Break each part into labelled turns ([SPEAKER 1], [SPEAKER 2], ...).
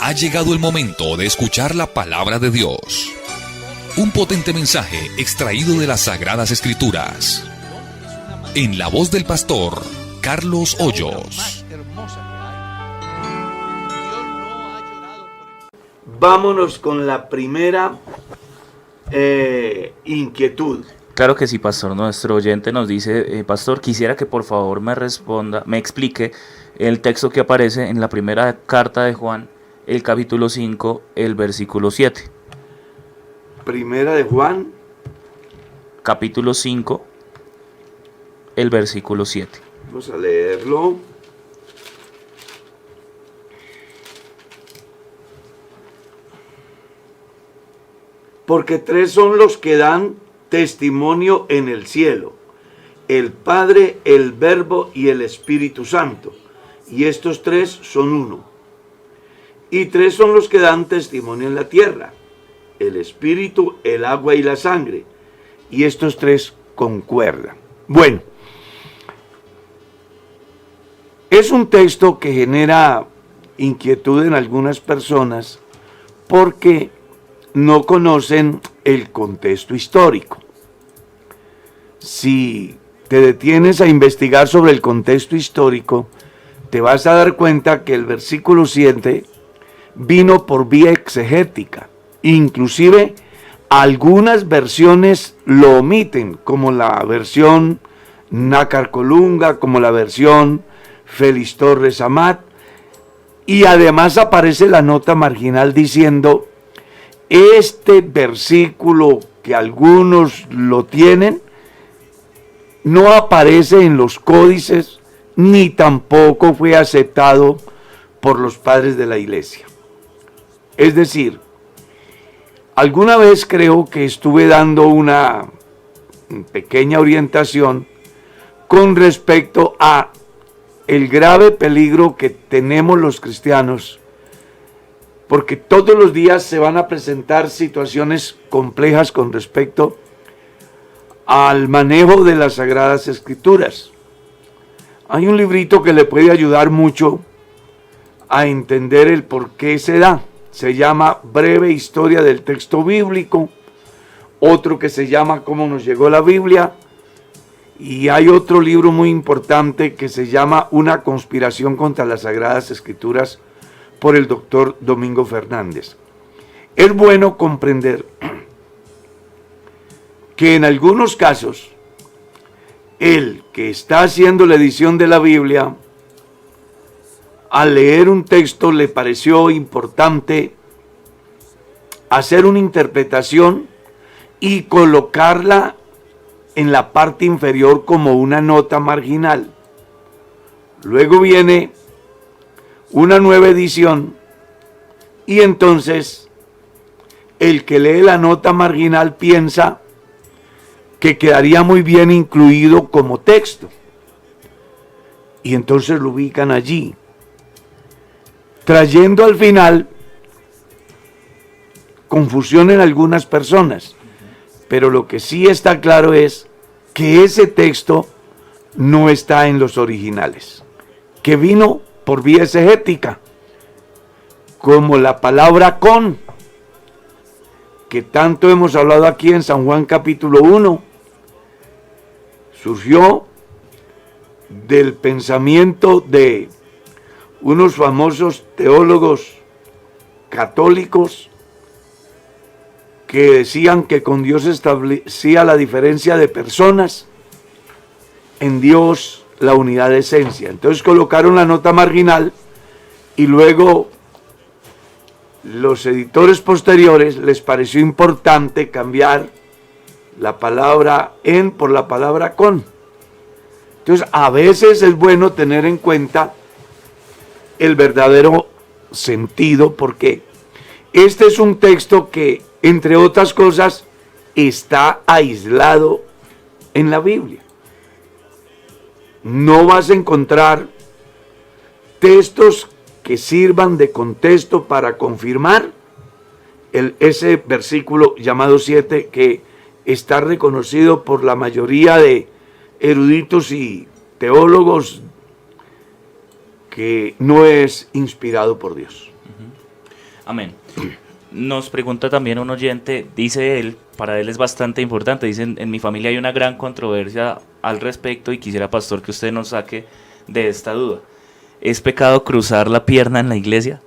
[SPEAKER 1] Ha llegado el momento de escuchar la palabra de Dios. Un potente mensaje extraído de las Sagradas Escrituras. En la voz del pastor Carlos Hoyos.
[SPEAKER 2] Vámonos con la primera inquietud.
[SPEAKER 3] Claro que sí, pastor. Nuestro oyente nos dice, pastor, quisiera que por favor me explique el texto que aparece en la primera carta de Juan, el capítulo 5, el versículo 7.
[SPEAKER 2] Primera de Juan,
[SPEAKER 3] capítulo 5, el versículo 7.
[SPEAKER 2] Vamos a leerlo. Porque tres son los que dan testimonio en el cielo: el Padre, el Verbo y el Espíritu Santo. Y estos tres son uno. Y tres son los que dan testimonio en la tierra: el Espíritu, el agua y la sangre. Y estos tres concuerdan. Bueno, es un texto que genera inquietud en algunas personas porque no conocen el contexto histórico. Si te detienes a investigar sobre el contexto histórico, te vas a dar cuenta que el versículo 7 vino por vía exegética. Inclusive algunas versiones lo omiten, como la versión Nácar Colunga, como la versión Félix Torres Amat, y además aparece la nota marginal diciendo: este versículo, que algunos lo tienen, no aparece en los códices ni tampoco fue aceptado por los padres de la iglesia. Es decir, alguna vez creo que estuve dando una pequeña orientación con respecto a el grave peligro que tenemos los cristianos, porque todos los días se van a presentar situaciones complejas con respecto al manejo de las Sagradas Escrituras. Hay un librito que le puede ayudar mucho a entender el por qué se da. Se llama Breve Historia del Texto Bíblico. Otro que se llama Cómo nos llegó la Biblia. Y hay otro libro muy importante que se llama Una conspiración contra las Sagradas Escrituras, por el doctor Domingo Fernández. Es bueno comprender que en algunos casos el que está haciendo la edición de la Biblia, al leer un texto le pareció importante hacer una interpretación y colocarla en la parte inferior como una nota marginal. Luego viene una nueva edición y entonces el que lee la nota marginal piensa que quedaría muy bien incluido como texto y entonces lo ubican allí, trayendo al final confusión en algunas personas. Pero lo que sí está claro es que ese texto no está en los originales, que vino por vía exegética, como la palabra con, que tanto hemos hablado aquí en San Juan capítulo 1, surgió del pensamiento de unos famosos teólogos católicos que decían que con Dios establecía la diferencia de personas, en Dios la unidad de esencia. Entonces colocaron la nota marginal y luego los editores posteriores les pareció importante cambiar la palabra en por la palabra con. Entonces a veces es bueno tener en cuenta el verdadero sentido, porque este es un texto que, entre otras cosas, está aislado en la Biblia. No vas a encontrar textos que sirvan de contexto para confirmar ese versículo llamado 7, que está reconocido por la mayoría de eruditos y teólogos que no es inspirado por Dios.
[SPEAKER 3] Amén. Nos pregunta también un oyente, dice él, para él es bastante importante, dicen, en mi familia hay una gran controversia al respecto y quisiera, pastor, que usted nos saque de esta duda. ¿Es pecado cruzar la pierna en la iglesia?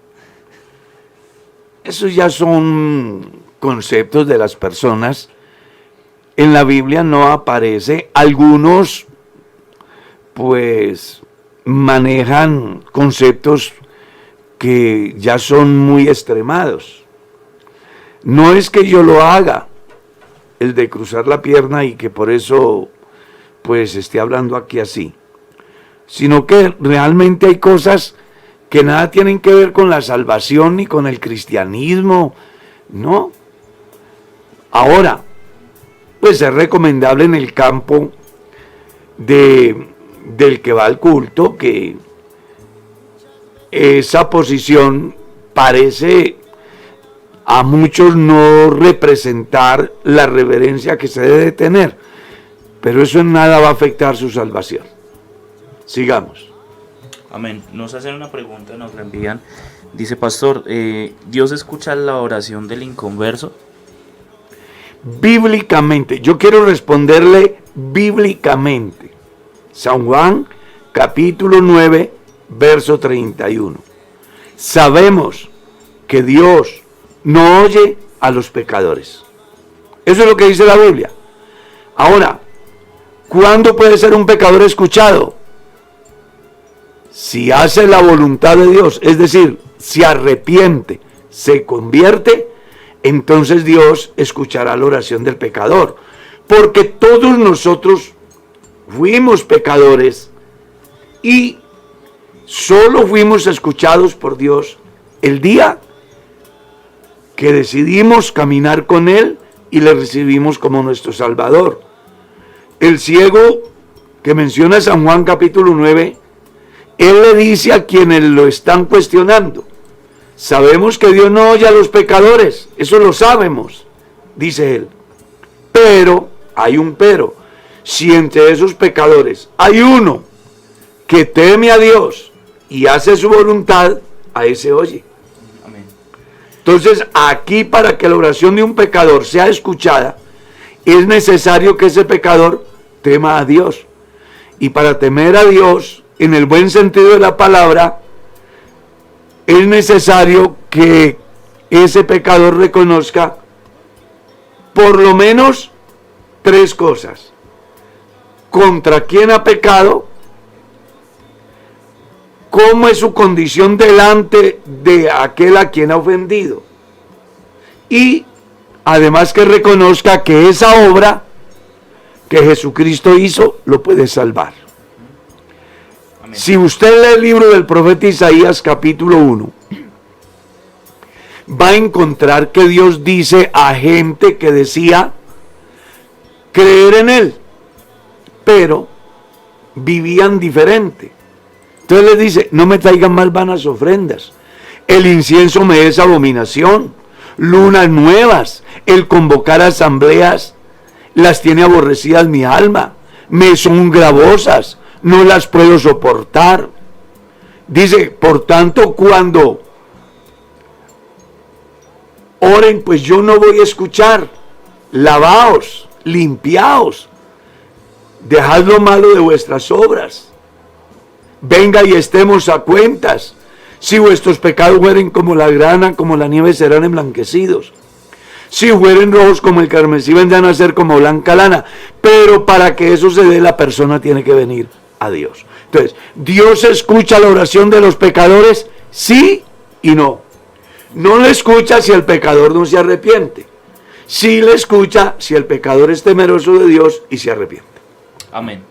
[SPEAKER 2] Esos ya son conceptos de las personas. En la Biblia no aparece. Algunos, pues, manejan conceptos que ya son muy extremados. No es que yo lo haga, el de cruzar la pierna, y que por eso, pues, esté hablando aquí así, sino que realmente hay cosas que nada tienen que ver con la salvación ni con el cristianismo, ¿no? Ahora, pues es recomendable en el campo del que va al culto que esa posición parece a muchos no representar la reverencia que se debe tener, pero eso en nada va a afectar su salvación. Sigamos.
[SPEAKER 3] Amén. Nos hacen una pregunta, nos la envían. Dice, pastor, ¿Dios escucha la oración del inconverso?
[SPEAKER 2] Bíblicamente, yo quiero responderle bíblicamente. San Juan, capítulo 9, verso 31. Sabemos que Dios no oye a los pecadores. Eso es lo que dice la Biblia. Ahora, ¿cuándo puede ser un pecador escuchado? Si hace la voluntad de Dios, es decir, se arrepiente, se convierte, entonces Dios escuchará la oración del pecador. Porque todos nosotros fuimos pecadores y solo fuimos escuchados por Dios el día que decidimos caminar con Él y le recibimos como nuestro Salvador. El ciego que menciona San Juan capítulo 9, él le dice a quienes lo están cuestionando: sabemos que Dios no oye a los pecadores, eso lo sabemos, dice él. Pero, hay un pero, si entre esos pecadores hay uno que teme a Dios y hace su voluntad, a ese oye.
[SPEAKER 3] Amén.
[SPEAKER 2] Entonces, aquí, para que la oración de un pecador sea escuchada, es necesario que ese pecador tema a Dios. Y para temer a Dios, en el buen sentido de la palabra, es necesario que ese pecador reconozca por lo menos 3 cosas: contra quién ha pecado, cómo es su condición delante de aquel a quien ha ofendido, y además que reconozca que esa obra que Jesucristo hizo lo puede salvar.
[SPEAKER 3] Amén.
[SPEAKER 2] Si usted lee el libro del profeta Isaías capítulo 1, va a encontrar que Dios dice a gente que decía creer en Él, pero vivían diferente. Entonces les dice: no me traigan más vanas ofrendas, el incienso me es abominación, lunas nuevas, el convocar asambleas las tiene aborrecidas mi alma, me son gravosas, no las puedo soportar. Dice: por tanto, cuando oren, pues yo no voy a escuchar. Lavaos, limpiaos, dejad lo malo de vuestras obras. Venga y estemos a cuentas. Si vuestros pecados fueren como la grana, como la nieve serán emblanquecidos. Si fueren rojos como el carmesí, vendrán a ser como blanca lana. Pero para que eso se dé, la persona tiene que venir a Dios. Entonces, ¿Dios escucha la oración de los pecadores? Sí y no. No le escucha si el pecador no se arrepiente. Sí le escucha si el pecador es temeroso de Dios y se arrepiente.
[SPEAKER 3] Amén.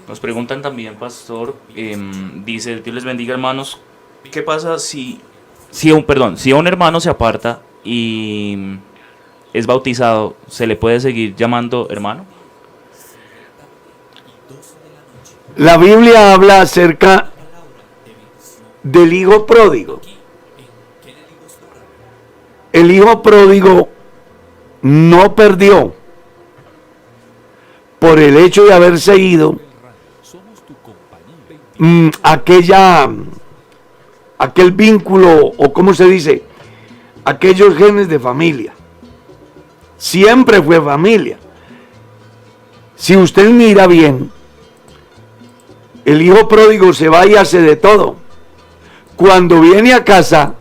[SPEAKER 3] Nos preguntan también, pastor, dice, Dios les bendiga, hermanos, ¿qué pasa si un hermano se aparta y es bautizado, se le puede seguir llamando hermano?
[SPEAKER 2] La Biblia habla acerca del hijo pródigo. El hijo pródigo no perdió por el hecho de haberse ido aquel vínculo, o como se dice, aquellos genes de familia. Siempre fue familia. Si usted mira bien, el hijo pródigo se va y hace de todo. Cuando viene a casa,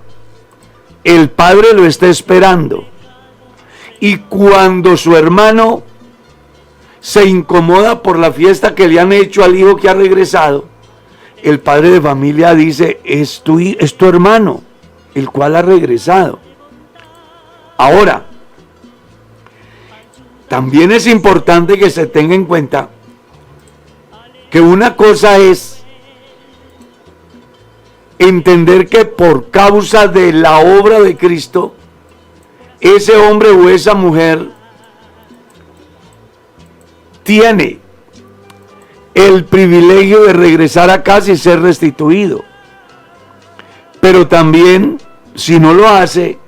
[SPEAKER 2] el padre lo está esperando. Y cuando su hermano se incomoda por la fiesta que le han hecho al hijo que ha regresado, el padre de familia dice, es tu hermano, el cual ha regresado. Ahora, también es importante que se tenga en cuenta que una cosa es entender que por causa de la obra de Cristo, ese hombre o esa mujer tiene el privilegio de regresar a casa y ser restituido. Pero también, si no lo hace,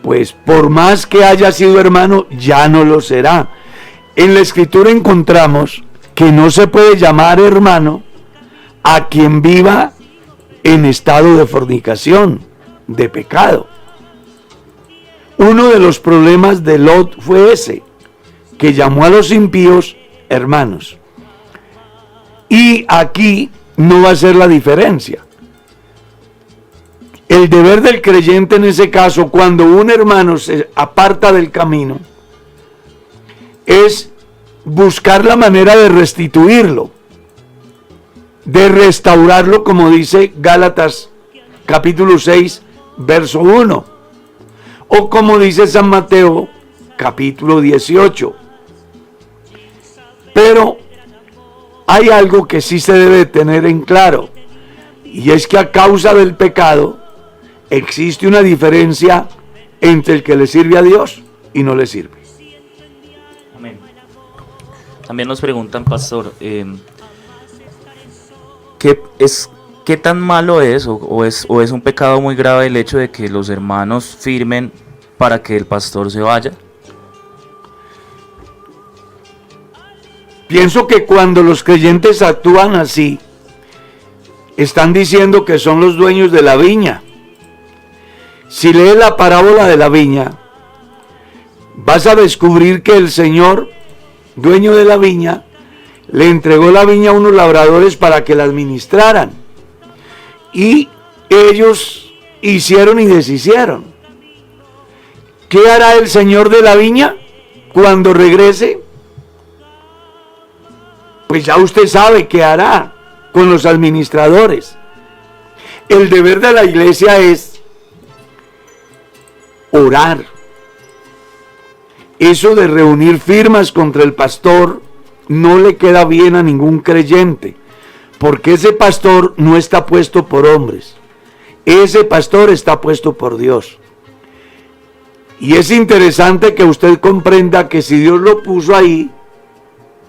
[SPEAKER 2] pues por más que haya sido hermano, ya no lo será. En la Escritura encontramos que no se puede llamar hermano a quien viva en estado de fornicación, de pecado. Uno de los problemas de Lot fue ese, que llamó a los impíos hermanos. Y aquí no va a ser la diferencia. El deber del creyente en ese caso, cuando un hermano se aparta del camino, es buscar la manera de restituirlo, de restaurarlo, como dice Gálatas capítulo 6, verso 1, o como dice San Mateo capítulo 18. Pero hay algo que sí se debe tener en claro, y es que a causa del pecado existe una diferencia entre el que le sirve a Dios y no le sirve.
[SPEAKER 3] Amén. También nos preguntan, pastor, ¿qué tan malo es o es un pecado muy grave el hecho de que los hermanos firmen para que el pastor se vaya?
[SPEAKER 2] Pienso que cuando los creyentes actúan así, están diciendo que son los dueños de la viña. Si lees la parábola de la viña, vas a descubrir que el Señor, dueño de la viña, le entregó la viña a unos labradores para que la administraran. Y ellos hicieron y deshicieron. ¿Qué hará el Señor de la viña cuando regrese? Pues ya usted sabe qué hará con los administradores. El deber de la iglesia es orar. Eso de reunir firmas contra el pastor no le queda bien a ningún creyente, porque ese pastor no está puesto por hombres, ese pastor está puesto por Dios. Y es interesante que usted comprenda que si Dios lo puso ahí,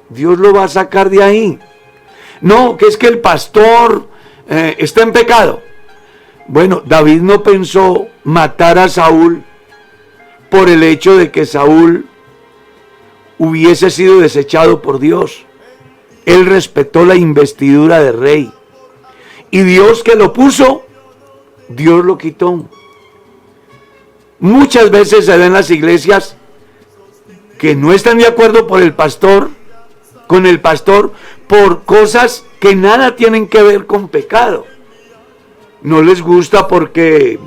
[SPEAKER 2] Dios lo va a sacar de ahí. No, que es que el pastor está en pecado. Bueno, David no pensó matar a Saúl por el hecho de que Saúl hubiese sido desechado por Dios. Él respetó la investidura de rey. Y Dios que lo puso, Dios lo quitó. Muchas veces se ven en las iglesias que no están de acuerdo con el pastor por cosas que nada tienen que ver con pecado. No les gusta porque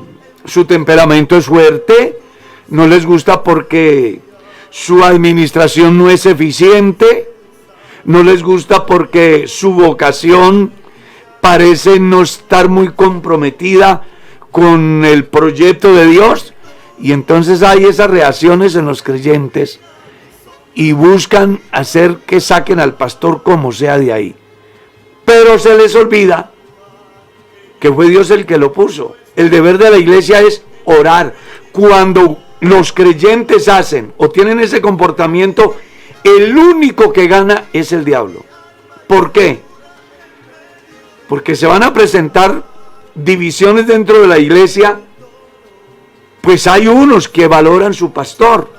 [SPEAKER 2] su temperamento es fuerte, no les gusta porque su administración no es eficiente, no les gusta porque su vocación parece no estar muy comprometida con el proyecto de Dios, y entonces hay esas reacciones en los creyentes y buscan hacer que saquen al pastor como sea de ahí. Pero se les olvida que fue Dios el que lo puso. El deber de la iglesia es orar. Cuando los creyentes hacen o tienen ese comportamiento, el único que gana es el diablo. ¿Por qué? Porque se van a presentar divisiones dentro de la iglesia, pues hay unos que valoran su pastor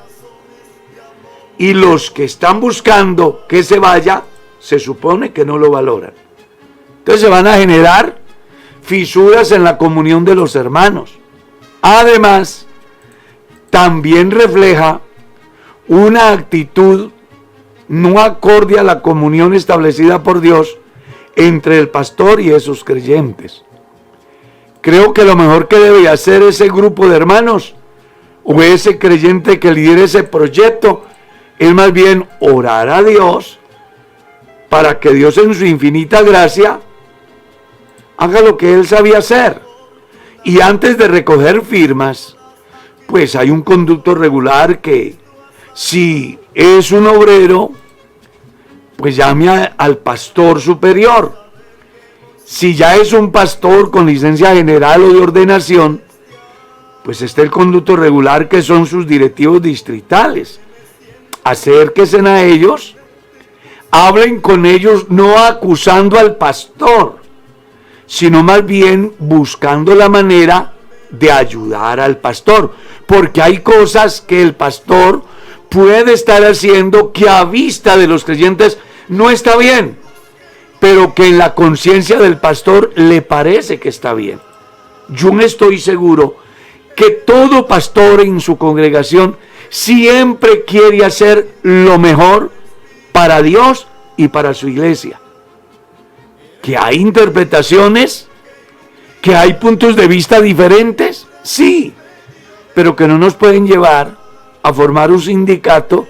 [SPEAKER 2] y los que están buscando que se vaya, se supone que no lo valoran. Entonces se van a generar fisuras en la comunión de los hermanos. Además, también refleja una actitud no acorde a la comunión establecida por Dios entre el pastor y esos creyentes. Creo que lo mejor que debe hacer ese grupo de hermanos o ese creyente que lidera ese proyecto es más bien orar a Dios para que Dios en su infinita gracia haga lo que él sabía hacer. Y antes de recoger firmas, pues hay un conducto regular que, si es un obrero, pues llame al pastor superior. Si ya es un pastor con licencia general o de ordenación, pues está el conducto regular, que son sus directivos distritales. Acérquense a ellos, hablen con ellos, no acusando al pastor, sino más bien buscando la manera de ayudar al pastor, porque hay cosas que el pastor puede estar haciendo que a vista de los creyentes no está bien, pero que en la conciencia del pastor le parece que está bien. Yo no estoy seguro que todo pastor en su congregación siempre quiere hacer lo mejor para Dios y para su iglesia. Que hay interpretaciones, que hay puntos de vista diferentes, sí, pero que no nos pueden llevar a formar un sindicato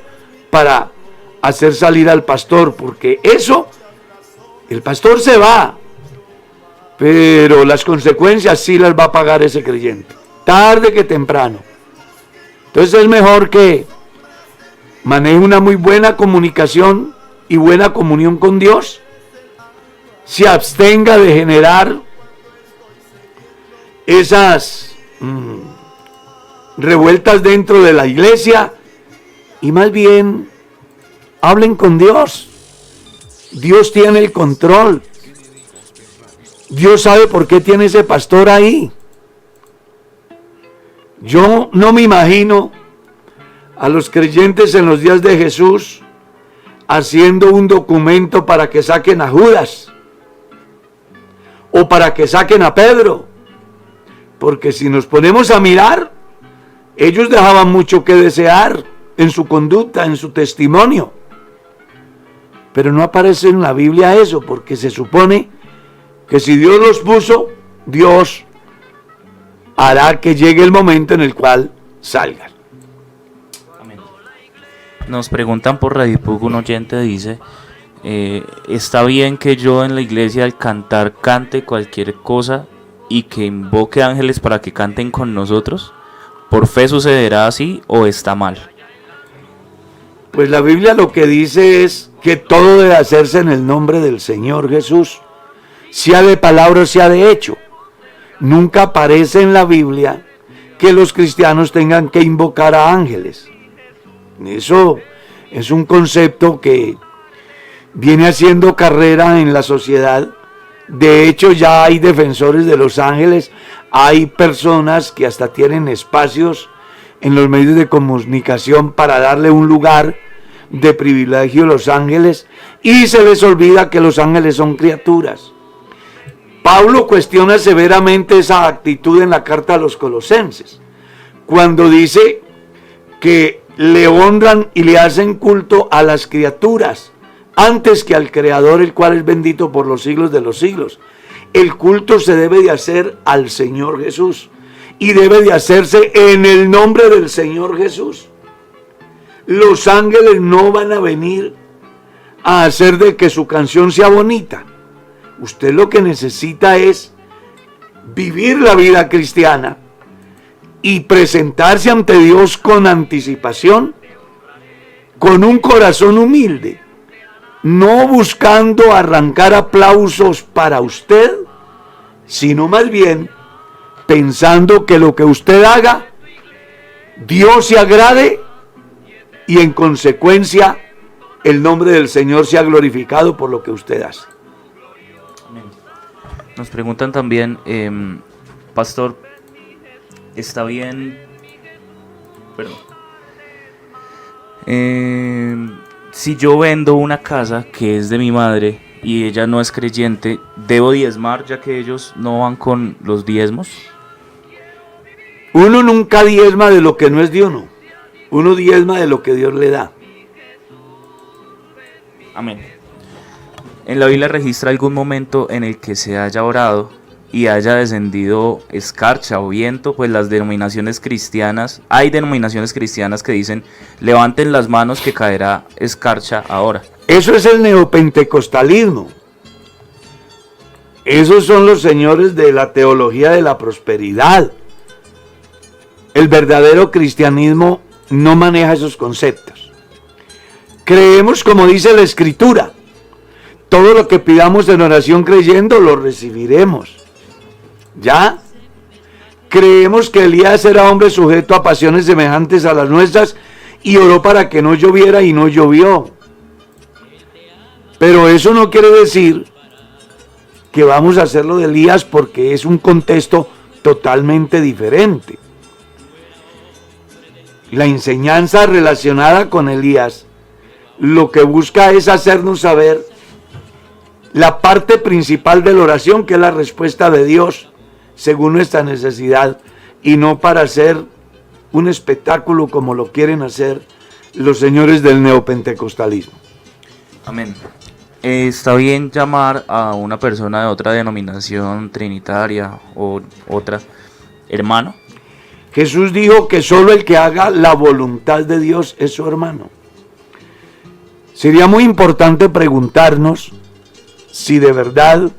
[SPEAKER 2] para hacer salir al pastor, porque eso, el pastor se va, pero las consecuencias sí las va a pagar ese creyente, tarde que temprano. Entonces es mejor que maneje una muy buena comunicación y buena comunión con Dios, se abstenga de generar esas revueltas dentro de la iglesia y más bien hablen con Dios. Dios tiene el control. Dios sabe por qué tiene ese pastor ahí. Yo no me imagino a los creyentes en los días de Jesús haciendo un documento para que saquen a Judas o para que saquen a Pedro, porque si nos ponemos a mirar, ellos dejaban mucho que desear en su conducta, en su testimonio, pero no aparece en la Biblia eso, porque se supone que si Dios los puso, Dios hará que llegue el momento en el cual salgan.
[SPEAKER 3] Amén. Nos preguntan por Radio Pug, un oyente dice: ¿está bien que yo en la iglesia al cantar cante cualquier cosa y que invoque ángeles para que canten con nosotros? ¿Por fe sucederá así o está mal?
[SPEAKER 2] Pues la Biblia lo que dice es que todo debe hacerse en el nombre del Señor Jesús, sea de palabra o sea de hecho. Nunca aparece en la Biblia que los cristianos tengan que invocar a ángeles. Eso es un concepto que viene haciendo carrera en la sociedad. De hecho, ya hay defensores de los ángeles, hay personas que hasta tienen espacios en los medios de comunicación para darle un lugar de privilegio a los ángeles, y se les olvida que los ángeles son criaturas. Pablo cuestiona severamente esa actitud en la carta a los Colosenses, cuando dice que le honran y le hacen culto a las criaturas antes que al Creador, el cual es bendito por los siglos de los siglos. El culto se debe de hacer al Señor Jesús y debe de hacerse en el nombre del Señor Jesús. Los ángeles no van a venir a hacer de que su canción sea bonita. Usted lo que necesita es vivir la vida cristiana y presentarse ante Dios con anticipación, con un corazón humilde, no buscando arrancar aplausos para usted, sino más bien pensando que lo que usted haga, Dios se agrade y en consecuencia el nombre del Señor sea glorificado por lo que usted hace.
[SPEAKER 3] Nos preguntan también, pastor, ¿está bien? Si yo vendo una casa que es de mi madre y ella no es creyente, ¿debo diezmar ya que ellos no van con los diezmos?
[SPEAKER 2] Uno nunca diezma de lo que no es de uno. Uno diezma de lo que Dios le da.
[SPEAKER 3] Amén. En la Biblia registra algún momento en el que se haya orado y haya descendido escarcha o viento. Pues las denominaciones cristianas, hay denominaciones cristianas que dicen: levanten las manos que caerá escarcha ahora.
[SPEAKER 2] Eso es el neopentecostalismo. Esos son los señores de la teología de la prosperidad. El verdadero cristianismo no maneja esos conceptos. Creemos, como dice la Escritura, todo lo que pidamos en oración creyendo lo recibiremos. ¿Ya? Creemos que Elías era hombre sujeto a pasiones semejantes a las nuestras y oró para que no lloviera y no llovió. Pero eso no quiere decir que vamos a hacerlo de Elías, porque es un contexto totalmente diferente. La enseñanza relacionada con Elías lo que busca es hacernos saber la parte principal de la oración, que es la respuesta de Dios según nuestra necesidad, y no para hacer un espectáculo como lo quieren hacer los señores del neopentecostalismo.
[SPEAKER 3] Amén. ¿Está bien llamar a una persona de otra denominación trinitaria o otra hermano?
[SPEAKER 2] Jesús dijo que solo el que haga la voluntad de Dios es su hermano. Sería muy importante preguntarnos si de verdad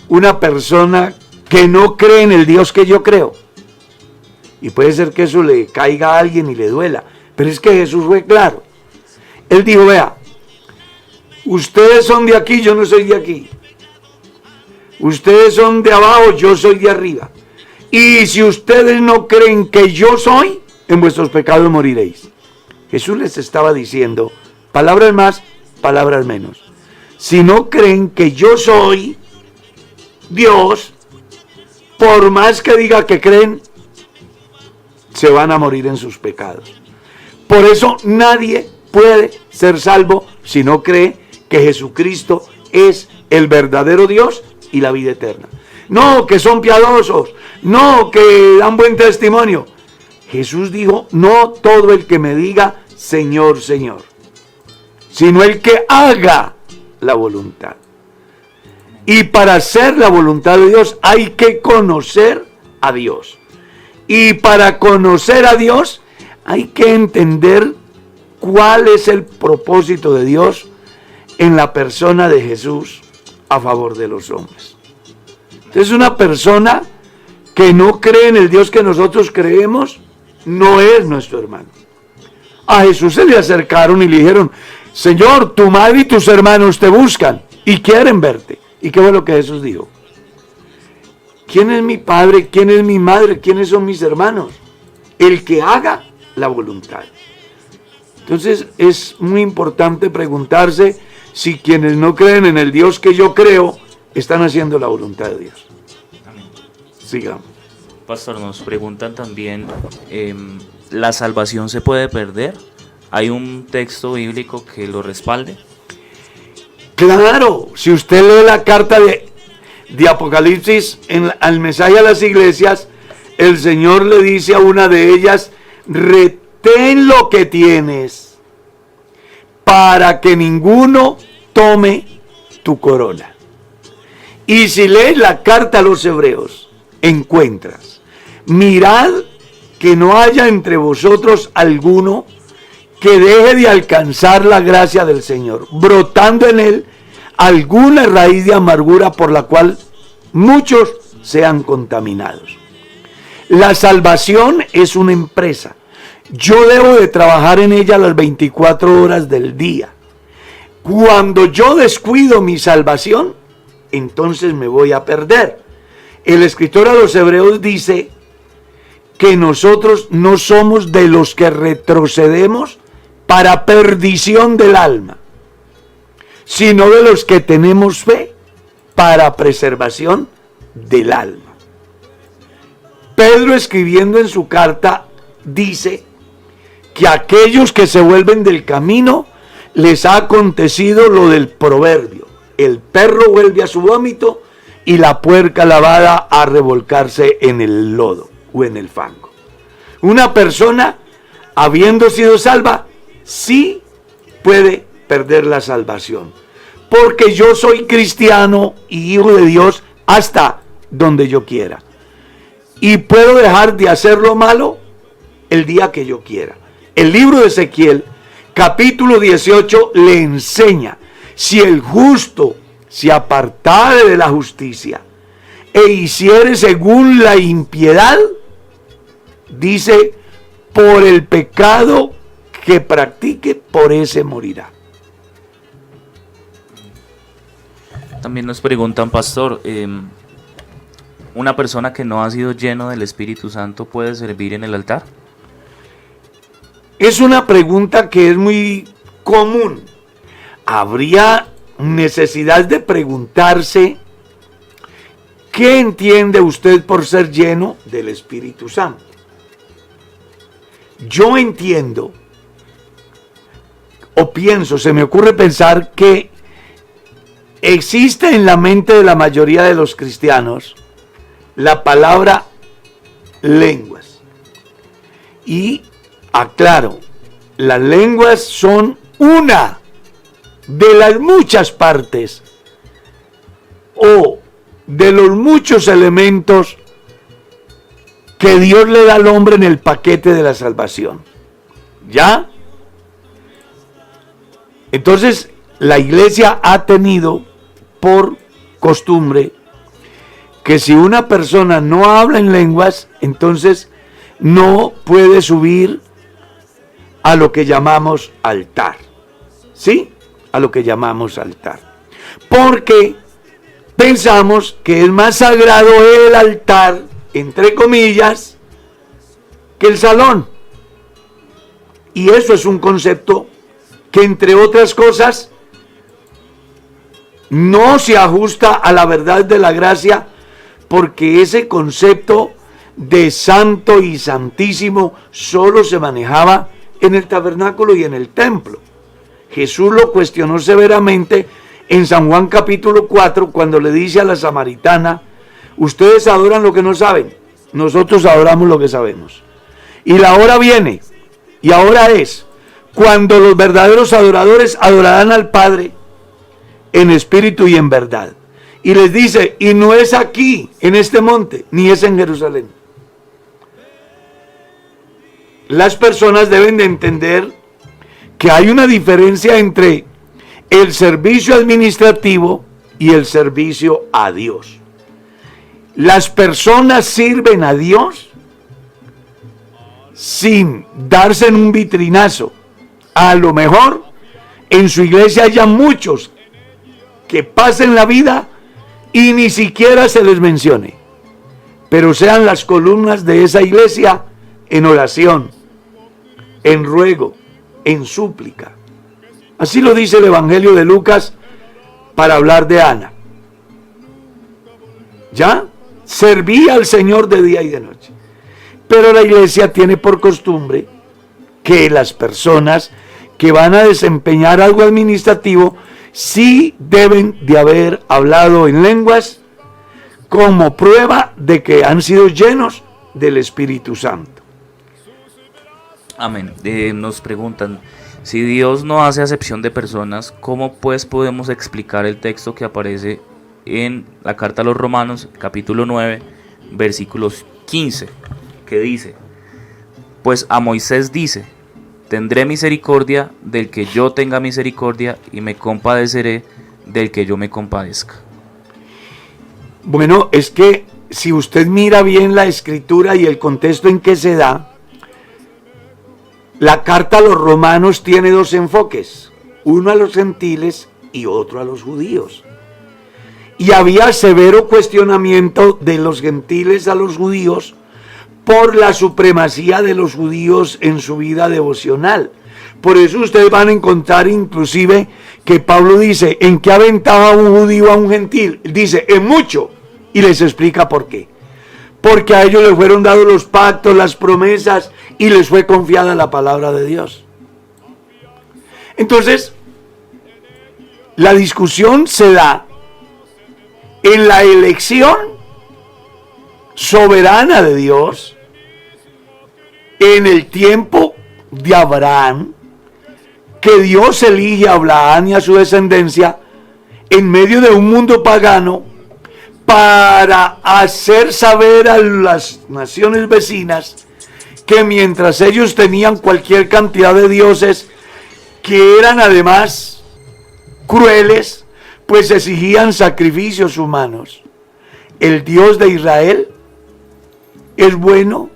[SPEAKER 2] una persona que no cree en el Dios que yo creo, y puede ser que eso le caiga a alguien y le duela, pero es que Jesús fue claro. Él dijo: vea, ustedes son de aquí, yo no soy de aquí. Ustedes son de abajo, yo soy de arriba. Y si ustedes no creen que yo soy, en vuestros pecados moriréis. Jesús les estaba diciendo, palabras más, palabras menos. Si no creen que yo soy Dios, por más que diga que creen, se van a morir en sus pecados. Por eso nadie puede ser salvo si no cree que Jesucristo es el verdadero Dios y la vida eterna. No, que son piadosos, no, que dan buen testimonio. Jesús dijo: no todo el que me diga Señor, Señor, sino el que haga la voluntad. Y para hacer la voluntad de Dios hay que conocer a Dios. Y para conocer a Dios hay que entender cuál es el propósito de Dios en la persona de Jesús a favor de los hombres. Entonces, una persona que no cree en el Dios que nosotros creemos no es nuestro hermano. A Jesús se le acercaron y le dijeron: Señor, tu madre y tus hermanos te buscan y quieren verte. ¿Y qué fue lo que Jesús dijo? ¿Quién es mi padre? ¿Quién es mi madre? ¿Quiénes son mis hermanos? El que haga la voluntad. Entonces es muy importante preguntarse si quienes no creen en el Dios que yo creo están haciendo la voluntad de Dios.
[SPEAKER 3] Amén.
[SPEAKER 2] Sigamos.
[SPEAKER 3] Pastor, nos preguntan también, ¿la salvación se puede perder? ¿Hay un texto bíblico que lo respalde?
[SPEAKER 2] Claro, si usted lee la carta de Apocalipsis al mensaje a las iglesias, el Señor le dice a una de ellas: retén lo que tienes para que ninguno tome tu corona. Y si lees la carta a los hebreos, encuentras: mirad que no haya entre vosotros alguno que deje de alcanzar la gracia del Señor, brotando en él alguna raíz de amargura por la cual muchos sean contaminados. La salvación es una empresa. Yo debo de trabajar en ella las 24 horas del día. Cuando yo descuido mi salvación, entonces me voy a perder. El escritor a los hebreos dice que nosotros no somos de los que retrocedemos para perdición del alma, sino de los que tenemos fe para preservación del alma. Pedro, escribiendo en su carta, dice que a aquellos que se vuelven del camino les ha acontecido lo del proverbio: el perro vuelve a su vómito y la puerca lavada a revolcarse en el lodo o en el fango. Una persona, habiendo sido salva, sí puede perder la salvación. Porque yo soy cristiano y hijo de Dios hasta donde yo quiera. Y puedo dejar de hacer lo malo el día que yo quiera. El libro de Ezequiel, capítulo 18, le enseña: si el justo se apartare de la justicia e hiciere según la impiedad, dice, por el pecado que practique, por ese morirá.
[SPEAKER 3] También nos preguntan, pastor, ¿una persona que no ha sido lleno del Espíritu Santo puede servir en el altar?
[SPEAKER 2] Es una pregunta que es muy común. Habría necesidad de preguntarse: ¿qué entiende usted por ser lleno del Espíritu Santo? Yo entiendo, o pienso, se me ocurre pensar que existe en la mente de la mayoría de los cristianos la palabra lenguas. Y aclaro, las lenguas son una de las muchas partes o de los muchos elementos que Dios le da al hombre en el paquete de la salvación. ¿Ya? Entonces, la iglesia ha tenido por costumbre que si una persona no habla en lenguas, entonces no puede subir a lo que llamamos altar. ¿Sí? A lo que llamamos altar. Porque pensamos que es más sagrado el altar, entre comillas, que el salón. Y eso es un concepto que, entre otras cosas, no se ajusta a la verdad de la gracia, porque ese concepto de santo y santísimo solo se manejaba en el tabernáculo y en el templo. Jesús lo cuestionó severamente en San Juan capítulo 4, cuando le dice a la samaritana: ustedes adoran lo que no saben, nosotros adoramos lo que sabemos. Y la hora viene, y ahora es, cuando los verdaderos adoradores adorarán al Padre en espíritu y en verdad. Y les dice: y no es aquí, en este monte, ni es en Jerusalén. Las personas deben de entender que hay una diferencia entre el servicio administrativo y el servicio a Dios. Las personas sirven a Dios sin darse en un vitrinazo. A lo mejor en su iglesia haya muchos que pasen la vida y ni siquiera se les mencione, pero sean las columnas de esa iglesia en oración, en ruego, en súplica. Así lo dice el Evangelio de Lucas para hablar de Ana. ¿Ya? Servía al Señor de día y de noche. Pero la iglesia tiene por costumbre que las personas que van a desempeñar algo administrativo sí deben de haber hablado en lenguas como prueba de que han sido llenos del Espíritu Santo.
[SPEAKER 3] Amén. Nos preguntan: si Dios no hace acepción de personas, ¿cómo pues podemos explicar el texto que aparece en la carta a los Romanos, capítulo 9, versículos 15, que dice: pues a Moisés dice, tendré misericordia del que yo tenga misericordia y me compadeceré del que yo me compadezca?
[SPEAKER 2] Bueno, es que si usted mira bien la escritura y el contexto en que se da, la carta a los romanos tiene dos enfoques, uno a los gentiles y otro a los judíos. Y había severo cuestionamiento de los gentiles a los judíos por la supremacía de los judíos en su vida devocional. Por eso ustedes van a encontrar inclusive que Pablo dice: ¿en qué aventaba un judío a un gentil? Dice: en mucho. Y les explica por qué. Porque a ellos les fueron dados los pactos, las promesas, y les fue confiada la palabra de Dios. Entonces, la discusión se da en la elección soberana de Dios, en el tiempo de Abraham, que Dios elige a Abraham y a su descendencia en medio de un mundo pagano para hacer saber a las naciones vecinas que mientras ellos tenían cualquier cantidad de dioses que eran además crueles, pues exigían sacrificios humanos, el Dios de Israel es bueno,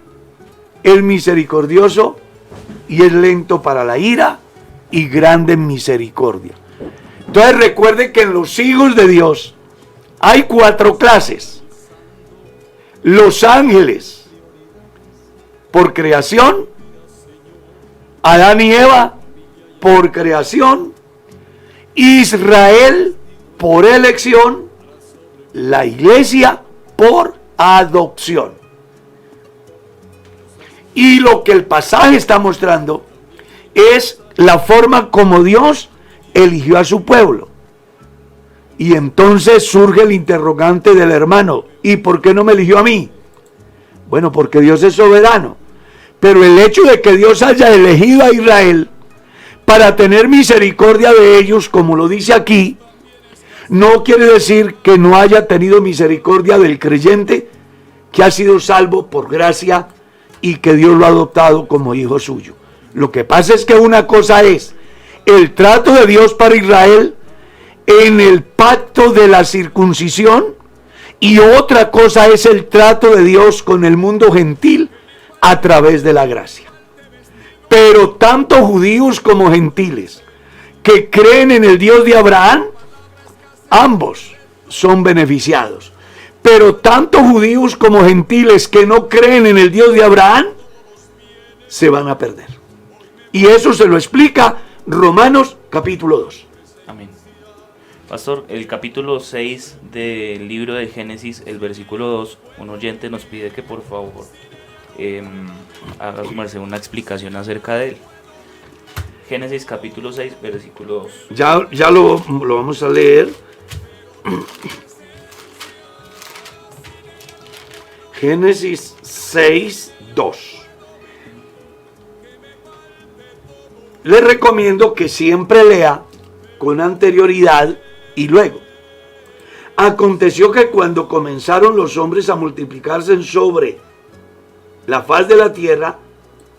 [SPEAKER 2] es misericordioso y es lento para la ira y grande en misericordia. Entonces recuerde que en los hijos de Dios hay 4 clases. Los ángeles por creación, Adán y Eva por creación, Israel por elección, la iglesia por adopción. Y lo que el pasaje está mostrando es la forma como Dios eligió a su pueblo. Y entonces surge el interrogante del hermano: ¿y por qué no me eligió a mí? Bueno, porque Dios es soberano. Pero el hecho de que Dios haya elegido a Israel para tener misericordia de ellos, como lo dice aquí, no quiere decir que no haya tenido misericordia del creyente que ha sido salvo por gracia y que Dios lo ha adoptado como hijo suyo. Lo que pasa es que una cosa es el trato de Dios para Israel en el pacto de la circuncisión, y otra cosa es el trato de Dios con el mundo gentil a través de la gracia. Pero tanto judíos como gentiles que creen en el Dios de Abraham, ambos son beneficiados. Pero tanto judíos como gentiles que no creen en el Dios de Abraham se van a perder. Y eso se lo explica Romanos capítulo 2.
[SPEAKER 3] Amén. Pastor, el capítulo 6 del libro de Génesis, el versículo 2, un oyente nos pide que por favor haga su merced una explicación acerca de él. Génesis capítulo 6, versículo 2.
[SPEAKER 2] Ya lo vamos a leer. Génesis 6, 2. Les recomiendo que siempre lea con anterioridad y luego. Aconteció que cuando comenzaron los hombres a multiplicarse sobre la faz de la tierra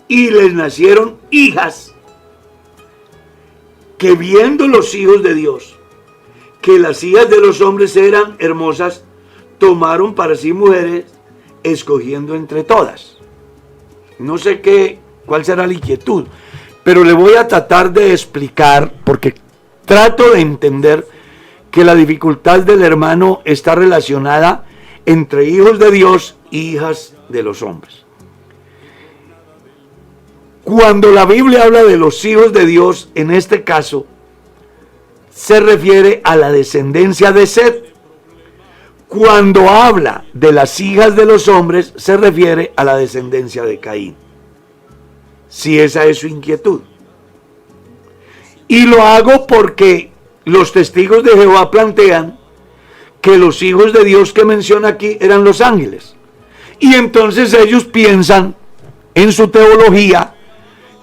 [SPEAKER 2] y les nacieron hijas, que viendo los hijos de Dios que las hijas de los hombres eran hermosas, tomaron para sí mujeres, escogiendo entre todas. No sé cuál será la inquietud, pero le voy a tratar de explicar, porque trato de entender que la dificultad del hermano está relacionada entre hijos de Dios y hijas de los hombres. Cuando la Biblia habla de los hijos de Dios, en este caso, se refiere a la descendencia de Set. Cuando habla de las hijas de los hombres, se refiere a la descendencia de Caín. Si esa es su inquietud. Y lo hago porque los testigos de Jehová plantean que los hijos de Dios que menciona aquí eran los ángeles. Y entonces ellos piensan en su teología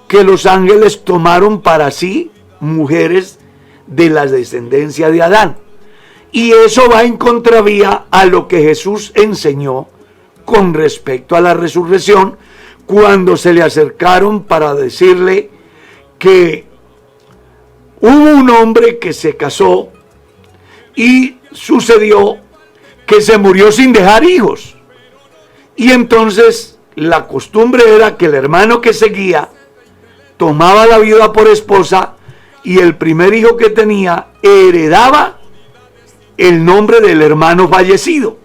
[SPEAKER 2] que los ángeles tomaron para sí mujeres de la descendencia de Adán. Y eso va en contravía a lo que Jesús enseñó con respecto a la resurrección, cuando se le acercaron para decirle que hubo un hombre que se casó y sucedió que se murió sin dejar hijos. Y entonces la costumbre era que el hermano que seguía tomaba la viuda por esposa y el primer hijo que tenía heredaba el nombre del hermano fallecido.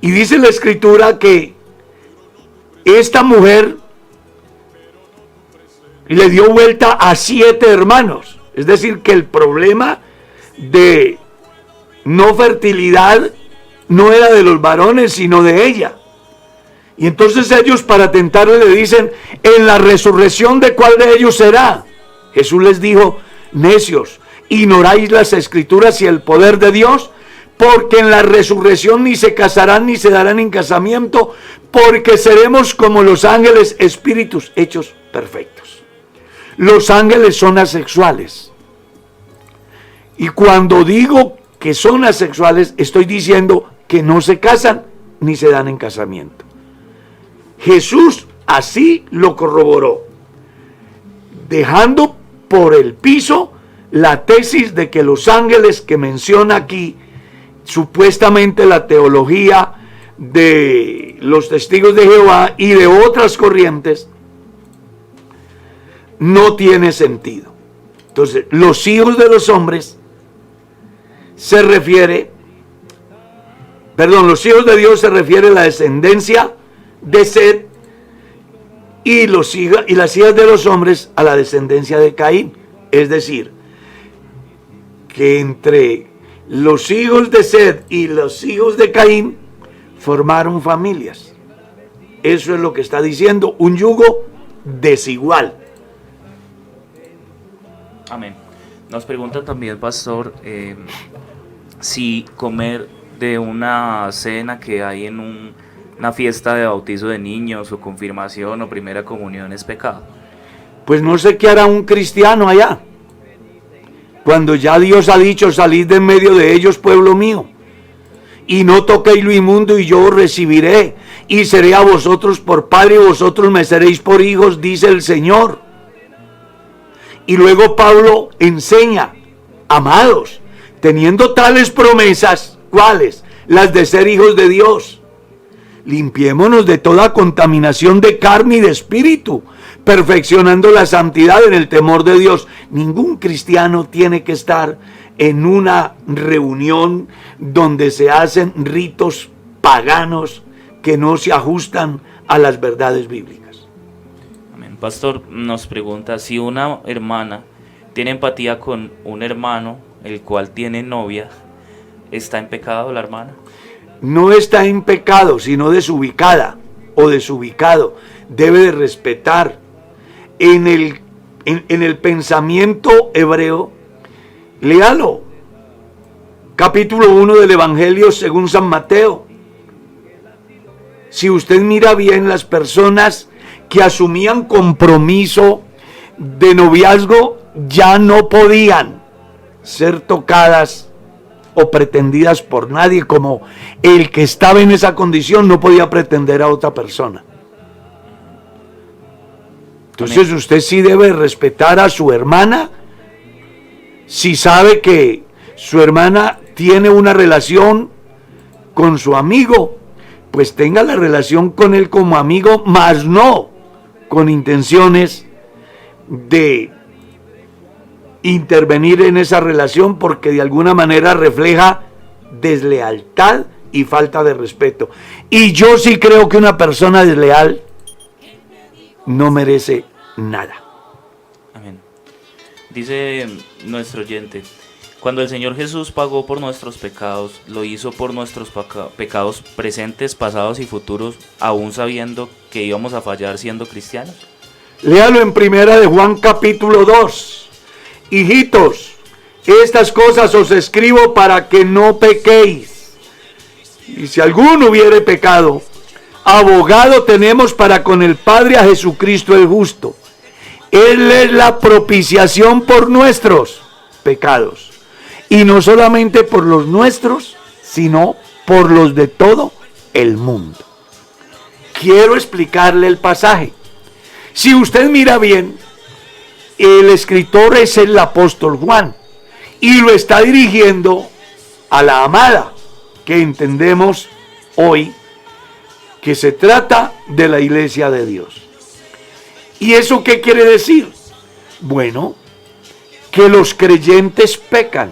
[SPEAKER 2] Y dice la escritura que esta mujer le dio vuelta a 7 hermanos. Es decir, que el problema de no fertilidad no era de los varones, sino de ella. Y entonces ellos, para tentarle, le dicen: en la resurrección, ¿de cuál de ellos será? Jesús les dijo: necios, ¿ignoráis las escrituras y el poder de Dios? porque en la resurrección ni se casarán ni se darán en casamiento, porque seremos como los ángeles, espíritus hechos perfectos. Los ángeles son asexuales. Y cuando digo que son asexuales, estoy diciendo que no se casan ni se dan en casamiento. Jesús así lo corroboró, dejando por el piso la tesis de que los ángeles que menciona aquí, supuestamente la teología de los testigos de Jehová y de otras corrientes, no tiene sentido. Entonces, los hijos de los hombres se refiere, los hijos de Dios se refiere a la descendencia de Set, y las hijas de los hombres a la descendencia de Caín. Es decir, que entre los hijos de Set y los hijos de Caín formaron familias. Eso es lo que está diciendo, un yugo desigual.
[SPEAKER 3] Amén. Nos pregunta también, pastor, si comer de una cena que hay en una fiesta de bautizo de niños o confirmación o primera comunión es pecado.
[SPEAKER 2] Pues no sé qué hará un cristiano allá, cuando ya Dios ha dicho: salid de en medio de ellos, pueblo mío, y no toquéis lo inmundo, y yo os recibiré, y seré a vosotros por padre, y vosotros me seréis por hijos, dice el Señor. Y luego Pablo enseña: amados, teniendo tales promesas, ¿cuáles? Las de ser hijos de Dios. Limpiémonos de toda contaminación de carne y de espíritu, perfeccionando la santidad en el temor de Dios. Ningún cristiano tiene que estar en una reunión donde se hacen ritos paganos que no se ajustan a las verdades bíblicas.
[SPEAKER 3] Amén. Pastor, nos pregunta si una hermana tiene empatía con un hermano el cual tiene novia, ¿está en pecado la hermana?
[SPEAKER 2] No está en pecado, sino desubicada o desubicado. Debe de respetar. En el pensamiento hebreo, léalo. Capítulo 1 del Evangelio según San Mateo. Si usted mira bien, las personas que asumían compromiso de noviazgo ya no podían ser tocadas o pretendidas por nadie, como el que estaba en esa condición no podía pretender a otra persona. Entonces usted sí debe respetar a su hermana. Si sabe que su hermana tiene una relación con su amigo, pues tenga la relación con él como amigo, mas no con intenciones de intervenir en esa relación, porque de alguna manera refleja deslealtad y falta de respeto. Y yo sí creo que una persona desleal no merece nada.
[SPEAKER 3] Amén. Dice nuestro oyente: cuando el Señor Jesús pagó por nuestros pecados, lo hizo por nuestros pecados presentes, pasados y futuros, aún sabiendo que íbamos a fallar siendo cristianos.
[SPEAKER 2] Léalo en Primera de Juan capítulo 2. Hijitos, estas cosas os escribo para que no pequéis. Y si alguno hubiere pecado, abogado tenemos para con el Padre, a Jesucristo el justo. Él es la propiciación por nuestros pecados. Y no solamente por los nuestros, sino por los de todo el mundo. Quiero explicarle el pasaje. Si usted mira bien, el escritor es el apóstol Juan y lo está dirigiendo a la amada, que entendemos hoy que se trata de la iglesia de Dios. ¿Y eso qué quiere decir? Bueno, que los creyentes pecan.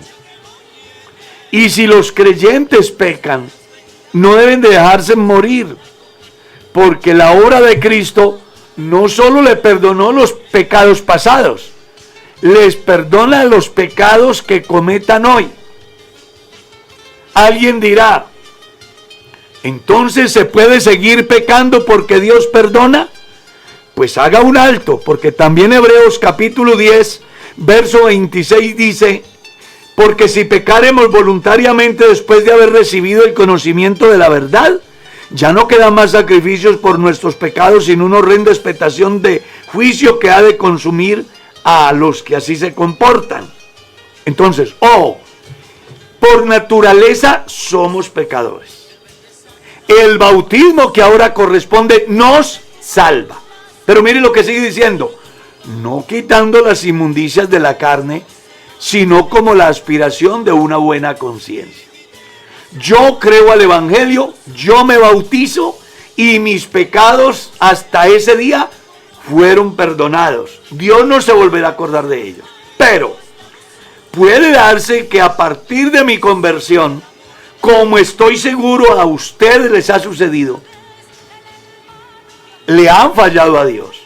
[SPEAKER 2] Y si los creyentes pecan, no deben de dejarse morir, porque la obra de Cristo no solo le perdonó los pecados pasados, les perdona los pecados que cometan hoy. Alguien dirá: ¿entonces se puede seguir pecando porque Dios perdona? Pues haga un alto, porque también Hebreos capítulo 10, verso 26 dice: Porque si pecaremos voluntariamente después de haber recibido el conocimiento de la verdad, ya no quedan más sacrificios por nuestros pecados, sino una horrenda expectación de juicio que ha de consumir a los que así se comportan. Entonces, por naturaleza somos pecadores. El bautismo que ahora corresponde nos salva. Pero mire lo que sigue diciendo: no quitando las inmundicias de la carne, sino como la aspiración de una buena conciencia. Yo creo al Evangelio, yo me bautizo y mis pecados hasta ese día fueron perdonados. Dios no se volverá a acordar de ellos. Pero puede darse que a partir de mi conversión, como estoy seguro a ustedes les ha sucedido, le han fallado a Dios.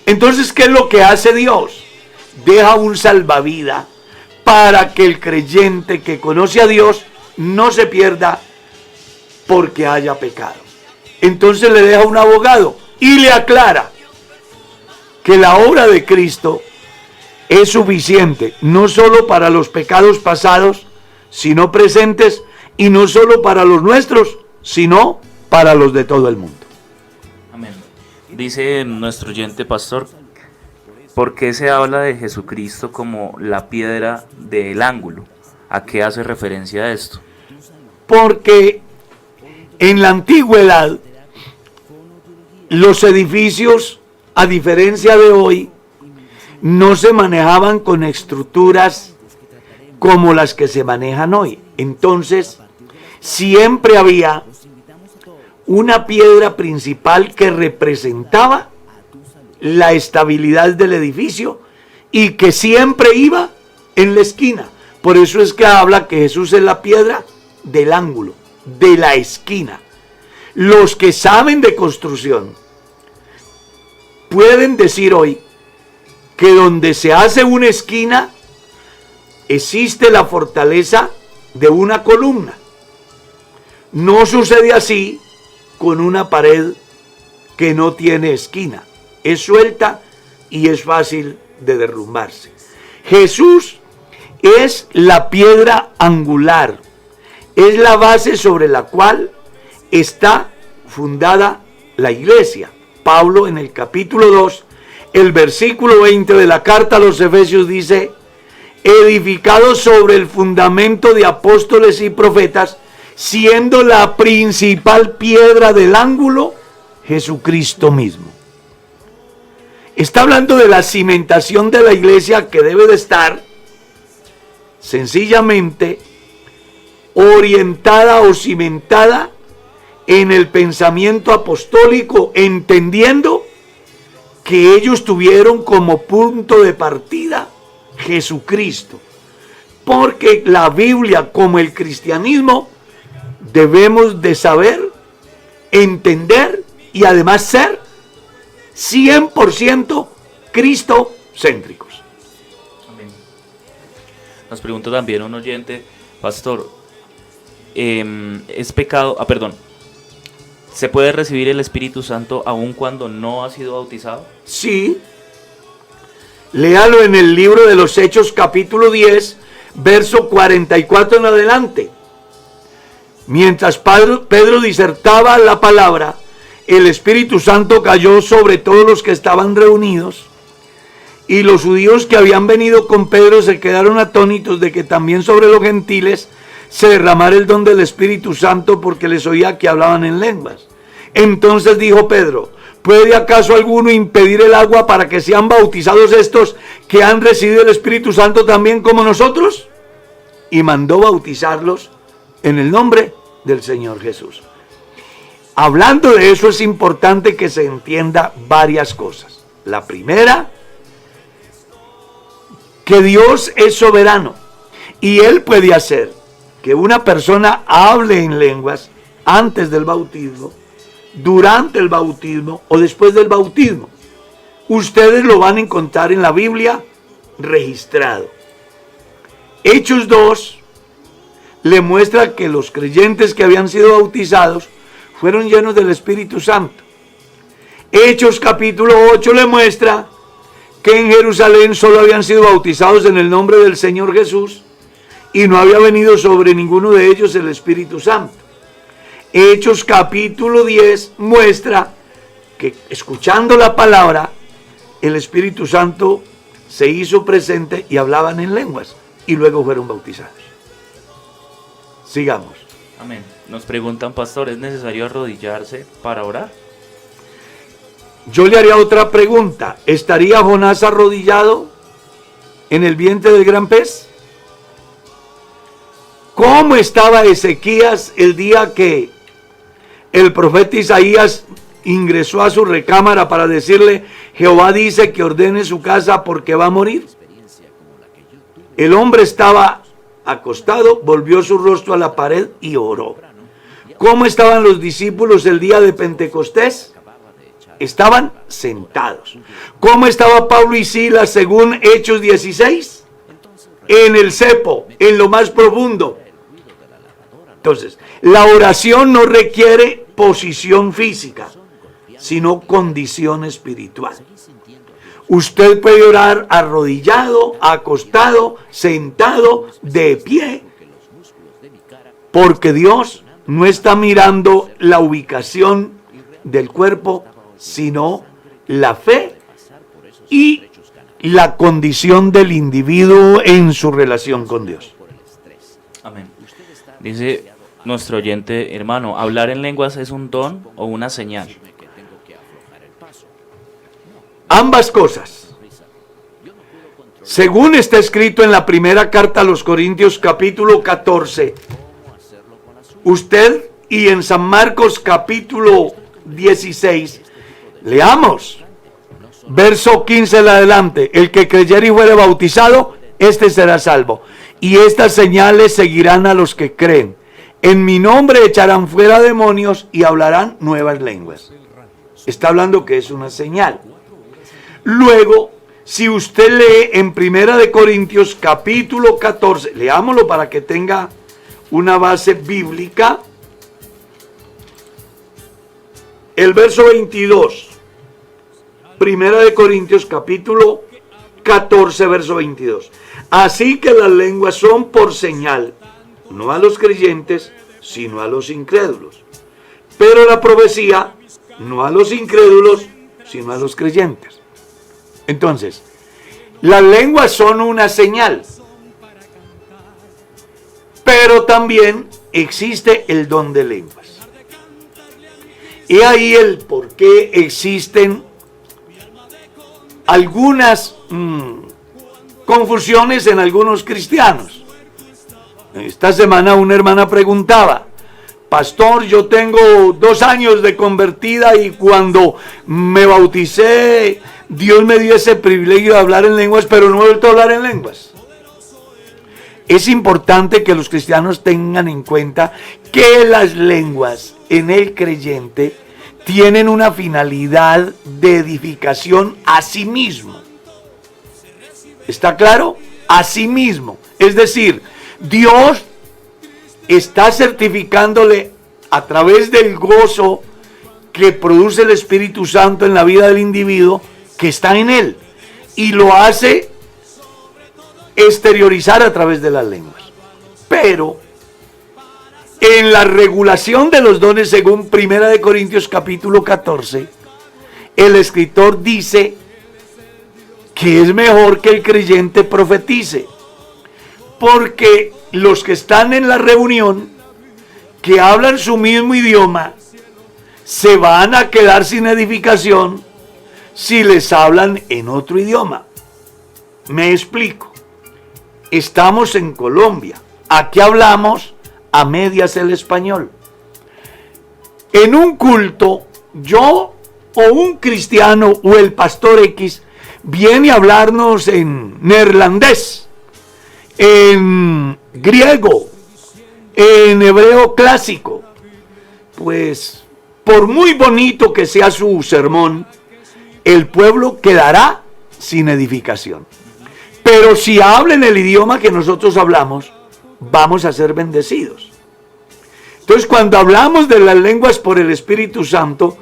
[SPEAKER 2] Entonces, ¿qué es lo que hace Dios? Deja un salvavidas para que el creyente que conoce a Dios no se pierda porque haya pecado. Entonces le deja un abogado y le aclara que la obra de Cristo es suficiente, no solo para los pecados pasados, sino presentes, y no solo para los nuestros, sino para los de todo el mundo.
[SPEAKER 3] Amén. Dice nuestro oyente pastor, ¿por qué se habla de Jesucristo como la piedra del ángulo? ¿A qué hace referencia esto?
[SPEAKER 2] Porque en la antigüedad los edificios, a diferencia de hoy, no se manejaban con estructuras como las que se manejan hoy. Entonces, siempre había una piedra principal que representaba la estabilidad del edificio y que siempre iba en la esquina. Por eso es que habla que Jesús es la piedra del ángulo, de la esquina. Los que saben de construcción pueden decir hoy que donde se hace una esquina existe la fortaleza de una columna. No sucede así con una pared que no tiene esquina. Es suelta y es fácil de derrumbarse. Jesús es la piedra angular, es la base sobre la cual está fundada la iglesia. Pablo en el capítulo 2, el versículo 20 de la carta a los Efesios dice: edificado sobre el fundamento de apóstoles y profetas, siendo la principal piedra del ángulo Jesucristo mismo. Está hablando de la cimentación de la iglesia, que debe de estar sencillamente orientada o cimentada en el pensamiento apostólico, entendiendo que ellos tuvieron como punto de partida Jesucristo. Porque la Biblia, como el cristianismo, debemos de saber, entender y además ser 100% cristocéntricos.
[SPEAKER 3] Amén. Nos pregunta también un oyente, pastor, ¿es pecado, ¿se puede recibir el Espíritu Santo aun cuando no ha sido bautizado?
[SPEAKER 2] Sí. Léalo en el libro de los Hechos capítulo 10, verso 44 en adelante. Mientras Pedro disertaba la palabra, el Espíritu Santo cayó sobre todos los que estaban reunidos, y los judíos que habían venido con Pedro se quedaron atónitos de que también sobre los gentiles se derramara el don del Espíritu Santo, porque les oía que hablaban en lenguas. Entonces dijo Pedro: ¿puede acaso alguno impedir el agua para que sean bautizados estos que han recibido el Espíritu Santo también como nosotros? Y mandó bautizarlos en el nombre del Señor Jesús. Hablando de eso, es importante que se entienda varias cosas. La primera, que Dios es soberano y Él puede hacer que una persona hable en lenguas antes del bautismo, durante el bautismo o después del bautismo. Ustedes lo van a encontrar en la Biblia registrado. Hechos 2 le muestra que los creyentes que habían sido bautizados fueron llenos del Espíritu Santo. Hechos capítulo 8 le muestra que en Jerusalén solo habían sido bautizados en el nombre del Señor Jesús, y no había venido sobre ninguno de ellos el Espíritu Santo. Hechos capítulo 10 muestra que escuchando la palabra, el Espíritu Santo se hizo presente y hablaban en lenguas y luego fueron bautizados. Sigamos.
[SPEAKER 3] Amén. Nos preguntan, pastor, ¿es necesario arrodillarse para orar?
[SPEAKER 2] Yo le haría otra pregunta. ¿Estaría Jonás arrodillado en el vientre del gran pez? ¿Cómo estaba Ezequías el día que el profeta Isaías ingresó a su recámara para decirle: Jehová dice que ordene su casa porque va a morir? El hombre estaba acostado, volvió su rostro a la pared y oró. ¿Cómo estaban los discípulos el día de Pentecostés? Estaban sentados. ¿Cómo estaba Pablo y Silas según Hechos 16? En el cepo, en lo más profundo. Entonces, la oración no requiere posición física, sino condición espiritual. Usted puede orar arrodillado, acostado, sentado, de pie, porque Dios no está mirando la ubicación del cuerpo, sino la fe y la condición del individuo en su relación con Dios.
[SPEAKER 3] Amén. Dice nuestro oyente, hermano, ¿hablar en lenguas es un don o una señal?
[SPEAKER 2] Ambas cosas. Según está escrito en la primera carta a los Corintios capítulo 14, usted, y en San Marcos capítulo 16, leamos, verso 15 en adelante: el que creyere y fuere bautizado, este será salvo, y estas señales seguirán a los que creen. En mi nombre echarán fuera demonios y hablarán nuevas lenguas. Está hablando que es una señal. Luego, si usted lee en Primera de Corintios capítulo 14, leámoslo para que tenga una base bíblica, el verso 22, Primera de Corintios capítulo 14, verso 22. Así que las lenguas son por señal, no a los creyentes, sino a los incrédulos. Pero la profecía, no a los incrédulos, sino a los creyentes. Entonces, las lenguas son una señal, pero también existe el don de lenguas. Y ahí el por qué existen algunas confusiones en algunos cristianos. Esta semana una hermana preguntaba: pastor, yo tengo 2 años de convertida y cuando me bauticé, Dios me dio ese privilegio de hablar en lenguas, pero no he vuelto a hablar en lenguas. Es importante que los cristianos tengan en cuenta que las lenguas en el creyente tienen una finalidad de edificación a sí mismo. ¿Está claro? A sí mismo. Es decir, Dios está certificándole a través del gozo que produce el Espíritu Santo en la vida del individuo que está en él, y lo hace exteriorizar a través de las lenguas. Pero en la regulación de los dones, según Primera de Corintios capítulo 14, el escritor dice que es mejor que el creyente profetice, porque los que están en la reunión, que hablan su mismo idioma, se van a quedar sin edificación si les hablan en otro idioma. Me explico. Estamos en Colombia. Aquí hablamos a medias el español. En un culto, yo o un cristiano o el pastor X viene a hablarnos en neerlandés, en griego, en hebreo clásico. Pues, por muy bonito que sea su sermón, el pueblo quedará sin edificación. Pero si hablan el idioma que nosotros hablamos, vamos a ser bendecidos. Entonces, cuando hablamos de las lenguas por el Espíritu Santo,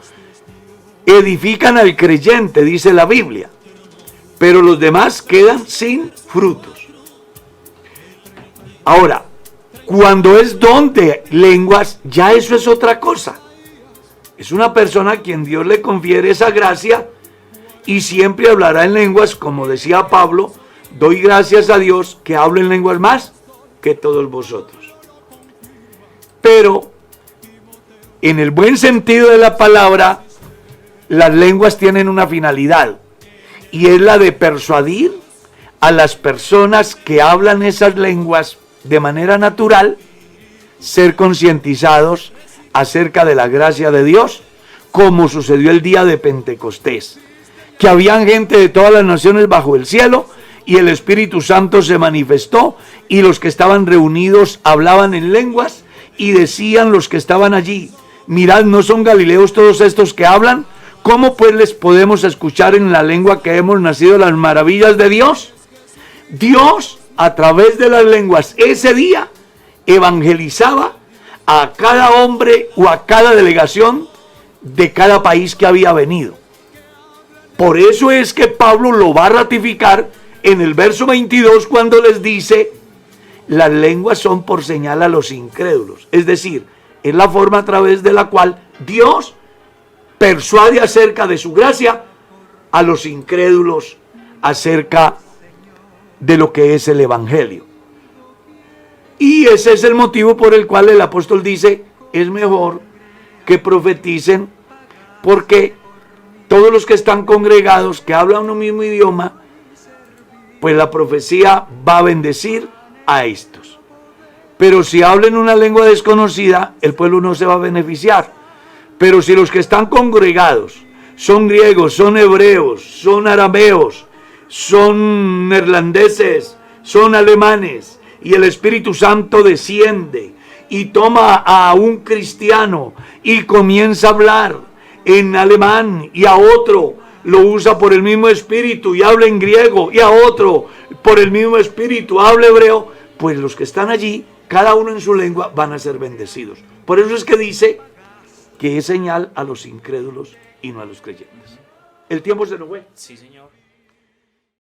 [SPEAKER 2] edifican al creyente, dice la Biblia, pero los demás quedan sin frutos. Ahora, cuando es don de lenguas, ya eso es otra cosa. Es una persona a quien Dios le confiere esa gracia y siempre hablará en lenguas, como decía Pablo, doy gracias a Dios que hablo en lenguas más que todos vosotros. Pero, en el buen sentido de la palabra, las lenguas tienen una finalidad y es la de persuadir a las personas que hablan esas lenguas de manera natural, ser concientizados acerca de la gracia de Dios, como sucedió el día de Pentecostés, que habían gente de todas las naciones bajo el cielo y el Espíritu Santo se manifestó y los que estaban reunidos hablaban en lenguas y decían los que estaban allí, mirad, ¿no son galileos todos estos que hablan? ¿Cómo pues les podemos escuchar en la lengua que hemos nacido las maravillas de Dios? Dios, a través de las lenguas, ese día evangelizaba a cada hombre o a cada delegación de cada país que había venido. Por eso es que Pablo lo va a ratificar en el verso 22 cuando les dice, las lenguas son por señal a los incrédulos. Es decir, es la forma a través de la cual Dios persuade acerca de su gracia a los incrédulos acerca de lo que es el Evangelio. Y ese es el motivo por el cual el apóstol dice, es mejor que profeticen, porque todos los que están congregados, que hablan un mismo idioma, pues la profecía va a bendecir a estos. Pero si hablan una lengua desconocida, el pueblo no se va a beneficiar. Pero si los que están congregados son griegos, son hebreos, son arameos, son neerlandeses, son alemanes, y el Espíritu Santo desciende y toma a un cristiano y comienza a hablar en alemán, y a otro lo usa por el mismo Espíritu y habla en griego, y a otro por el mismo Espíritu habla hebreo, pues los que están allí, cada uno en su lengua, van a ser bendecidos. Por eso es que dice que es señal a los incrédulos y no a los creyentes. El tiempo se nos fue.
[SPEAKER 3] Sí, señor.